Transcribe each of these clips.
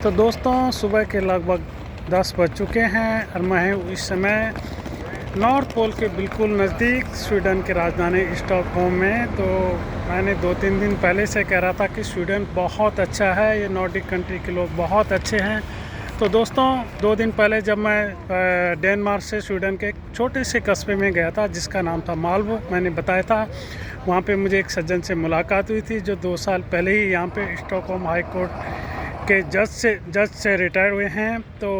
तो दोस्तों सुबह के लगभग 10 बज चुके हैं और मैं हूँ इस समय नॉर्थ पोल के बिल्कुल नज़दीक स्वीडन की राजधानी स्टॉकहोम में। तो मैंने 2-3 दिन पहले से कह रहा था कि स्वीडन बहुत अच्छा है, ये नॉर्डिक कंट्री के लोग बहुत अच्छे हैं। तो दोस्तों 2 दिन पहले जब मैं डेनमार्क से स्वीडन के एक छोटे से कस्बे में गया था जिसका नाम था माल्बो, मैंने बताया था। वहाँ पे मुझे एक सज्जन से मुलाकात हुई थी जो 2 साल पहले ही यहाँ पे स्टॉकहोम हाई कोर्ट के जज से रिटायर हुए हैं। तो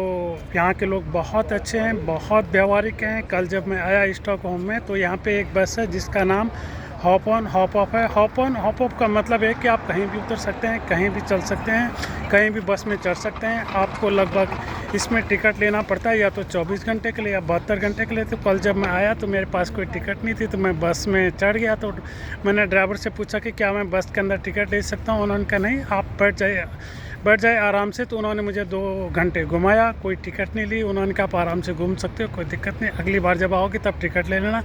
यहाँ के लोग बहुत अच्छे हैं, बहुत व्यावहारिक हैं। कल जब मैं आया स्टॉकहोम में तो यहाँ पे एक बस है जिसका नाम हॉप ऑन हॉप ऑफ है। हॉप ऑन हॉप ऑफ का मतलब है कि आप कहीं भी उतर सकते हैं, कहीं भी चल सकते हैं, कहीं भी बस में चढ़ सकते हैं। आपको लगभग इसमें टिकट लेना पड़ता है या तो 24 घंटे के लिए या 72 घंटे के लिए। तो कल जब मैं आया तो मेरे पास कोई टिकट नहीं थी तो मैं बस में चढ़ गया। तो मैंने ड्राइवर से पूछा कि क्या मैं बस के अंदर टिकट ले सकता हूँ। उन्होंने कहा नहीं, आप बैठ जाए आराम से। तो उन्होंने मुझे 2 घंटे घुमाया, कोई टिकट नहीं ली। उन्होंने कहा आप आराम से घूम सकते हो, कोई दिक्कत नहीं, अगली बार जब आओगे तब टिकट ले लेना।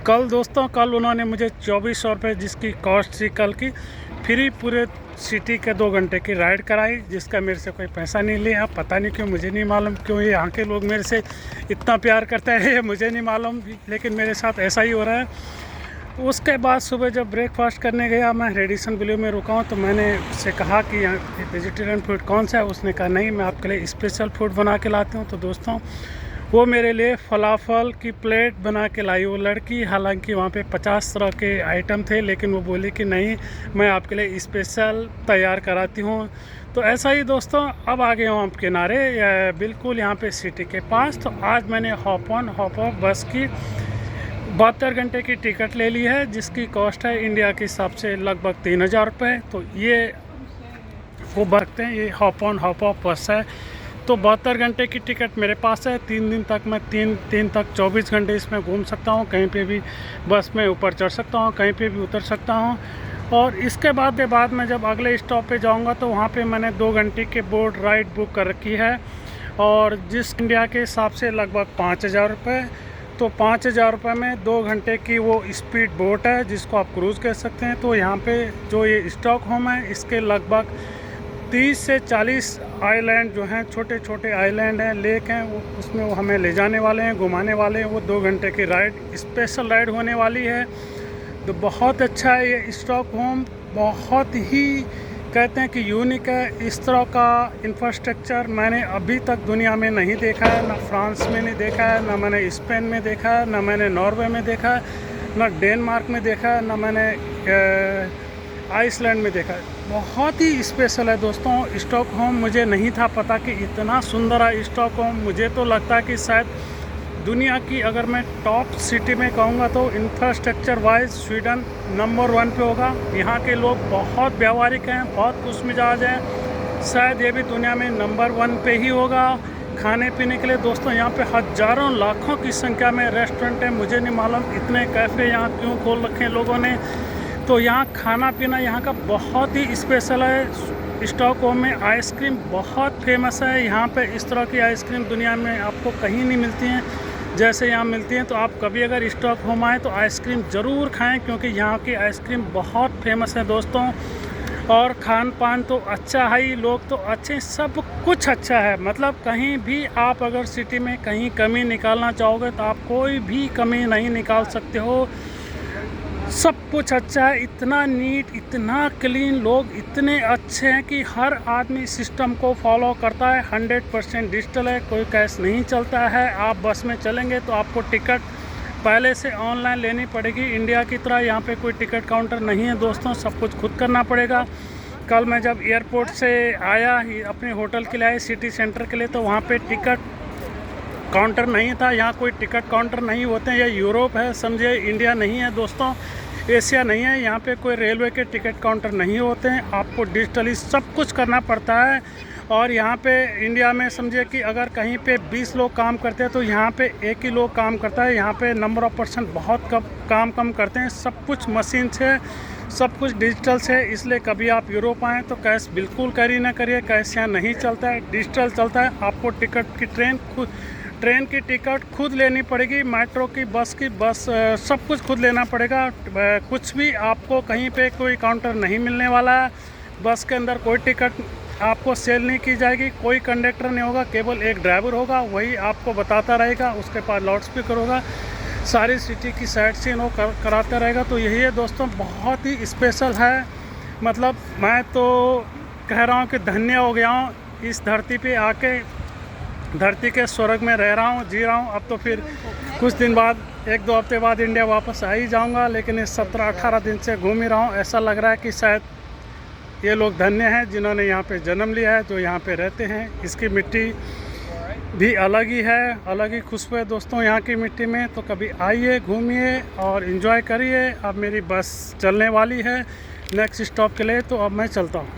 कल दोस्तों उन्होंने मुझे 2400 रुपये जिसकी कॉस्ट थी कल की, फ्री पूरे सिटी के 2 घंटे की राइड कराई, जिसका मेरे से कोई पैसा नहीं लिया। पता नहीं क्यों, मुझे नहीं मालूम क्यों ये यहाँ के लोग मेरे से इतना प्यार करते हैं, मुझे नहीं मालूम, लेकिन मेरे साथ ऐसा ही हो रहा है। उसके बाद सुबह जब ब्रेकफास्ट करने गया, मैं रेडिसन ब्लू में रुका हूँ, तो मैंने उससे कहा कि यहाँ वेजिटेरियन फूड कौन सा है। उसने कहा नहीं, मैं आपके लिए स्पेशल फूड बना के लाती हूँ। तो दोस्तों वो मेरे लिए फलाफल की प्लेट बना के लाई वो लड़की। हालांकि वहाँ पे 50 तरह के आइटम थे, लेकिन वो बोली कि नहीं, मैं आपके लिए स्पेशल तैयार कराती हूँ। तो ऐसा ही दोस्तों अब आ गए हूँ आप किनारे बिल्कुल यहाँ पे सिटी के पास। तो आज मैंने हॉप ऑन हॉप ऑफ बस की 72 घंटे की टिकट ले ली है, जिसकी कॉस्ट है इंडिया के हिसाब से लगभग 3000 रुपये। तो ये वो बरतते हैं, ये हॉप ऑन हॉप ऑफ बस है। तो 72 घंटे की टिकट मेरे पास है। 3 दिन तक मैं 3 तक 24 घंटे इसमें घूम सकता हूँ, कहीं पे भी बस में ऊपर चढ़ सकता हूँ, कहीं पे भी उतर सकता हूँ। और इसके बाद मैं जब अगले स्टॉप पे जाऊँगा तो वहाँ पे मैंने 2 घंटे के बोट राइड बुक कर रखी है, और जिस इंडिया के हिसाब से लगभग 5000 रुपये। तो 5000 रुपये में 2 घंटे की वो स्पीड बोट है जिसको आप क्रूज़ कह सकते हैं। तो यहाँ पे जो ये स्टॉकहोम है, इसके लगभग 30 से 40 आइलैंड जो हैं, छोटे छोटे आइलैंड हैं, लेक हैं, वो उसमें वो हमें ले जाने वाले हैं, घुमाने वाले हैं। वो 2 घंटे की राइड, स्पेशल राइड होने वाली है। तो बहुत अच्छा है ये स्टॉकहोम, बहुत ही कहते हैं कि यूनिक है। इस तरह का इंफ्रास्ट्रक्चर मैंने अभी तक दुनिया में नहीं देखा है, ना फ्रांस में नहीं देखा है, ना मैंने स्पेन में देखा है, ना मैंने नॉर्वे में देखा है, ना डेनमार्क में देखा है, ना मैंने आइसलैंड में देखा है। बहुत ही स्पेशल है दोस्तों स्टॉकहोम। मुझे नहीं था पता कि इतना सुंदर है स्टॉकहोम। मुझे तो लगता है कि शायद दुनिया की, अगर मैं टॉप सिटी में कहूँगा तो इंफ्रास्ट्रक्चर वाइज स्वीडन नंबर 1 पे होगा। यहाँ के लोग बहुत व्यावहारिक हैं, बहुत खुशमिजाज हैं, शायद ये भी दुनिया में नंबर 1 पे ही होगा। खाने पीने के लिए दोस्तों यहाँ पे हज़ारों लाखों की संख्या में रेस्टोरेंट हैं। मुझे नहीं मालूम इतने कैफ़े यहाँ क्यों खोल रखे हैं लोगों ने। तो यहाँ खाना पीना यहाँ का बहुत ही स्पेशल है। स्टॉकहोम में आइसक्रीम बहुत फेमस है। यहाँ पे इस तरह की आइसक्रीम दुनिया में आपको कहीं नहीं मिलती हैं जैसे यहाँ मिलती हैं। तो आप कभी अगर स्टॉकहोम आए तो आइसक्रीम ज़रूर खाएं, क्योंकि यहाँ की आइसक्रीम बहुत फेमस है दोस्तों। और खान पान तो अच्छा है ही, लोग तो अच्छे, सब कुछ अच्छा है। मतलब कहीं भी आप अगर सिटी में कहीं कमी निकालना चाहोगे तो आप कोई भी कमी नहीं निकाल सकते हो। सब कुछ अच्छा है, इतना नीट, इतना क्लीन, लोग इतने अच्छे हैं कि हर आदमी सिस्टम को फॉलो करता है। 100% डिजिटल है, कोई कैश नहीं चलता है। आप बस में चलेंगे तो आपको टिकट पहले से ऑनलाइन लेनी पड़ेगी। इंडिया की तरह यहाँ पे कोई टिकट काउंटर नहीं है दोस्तों, सब कुछ खुद करना पड़ेगा। कल मैं जब एयरपोर्ट से आया अपने होटल के लिए आया सिटी सेंटर के लिए, तो वहाँ पे टिकट काउंटर नहीं था। यहाँ कोई टिकट काउंटर नहीं होते हैं। यह यूरोप है, समझिए, इंडिया नहीं है दोस्तों, एशिया नहीं है। यहाँ पे कोई रेलवे के टिकट काउंटर नहीं होते हैं। आपको डिजिटली सब कुछ करना पड़ता है। और यहाँ पे इंडिया में समझिए कि अगर कहीं पे 20 लोग काम करते हैं तो यहाँ पे 1 ही लोग काम करता है। यहाँ पे नंबर ऑफ़ पर्सन बहुत कम करते हैं। सब कुछ मशीन से, सब कुछ डिजिटल से। इसलिए कभी आप यूरोप आएँ तो कैश बिल्कुल कैरी ना करिए, कैश यहाँ नहीं चलता है, डिजिटल चलता है। आपको टिकट की ट्रेन की टिकट खुद लेनी पड़ेगी, मेट्रो की, बस सब कुछ खुद लेना पड़ेगा। कुछ भी आपको कहीं पे कोई काउंटर नहीं मिलने वाला है। बस के अंदर कोई टिकट आपको सेल नहीं की जाएगी, कोई कंडक्टर नहीं होगा, केवल एक ड्राइवर होगा, वही आपको बताता रहेगा, उसके पास लाउड स्पीकर होगा, सारी सिटी की साइट सीन वो कराता रहेगा। तो यही है दोस्तों, बहुत ही स्पेशल है। मतलब मैं तो कह रहा हूँ कि धन्य हो गया हूँ इस धरती पे आके, धरती के स्वर्ग में रह रहा हूँ, जी रहा हूँ। अब तो फिर कुछ दिन बाद, 1-2 हफ्ते बाद इंडिया वापस आ ही जाऊँगा, लेकिन इस 17-18 दिन से घूम ही रहा हूँ। ऐसा लग रहा है कि शायद ये लोग धन्य हैं जिन्होंने यहाँ पे जन्म लिया है, जो यहाँ पे रहते हैं। इसकी मिट्टी भी अलग ही है, अलग ही खुशबू है दोस्तों यहाँ की मिट्टी में। तो कभी आइए, घूमिए और इन्जॉय करिए। अब मेरी बस चलने वाली है नेक्स्ट स्टॉप के लिए, तो अब मैं चलता हूँ।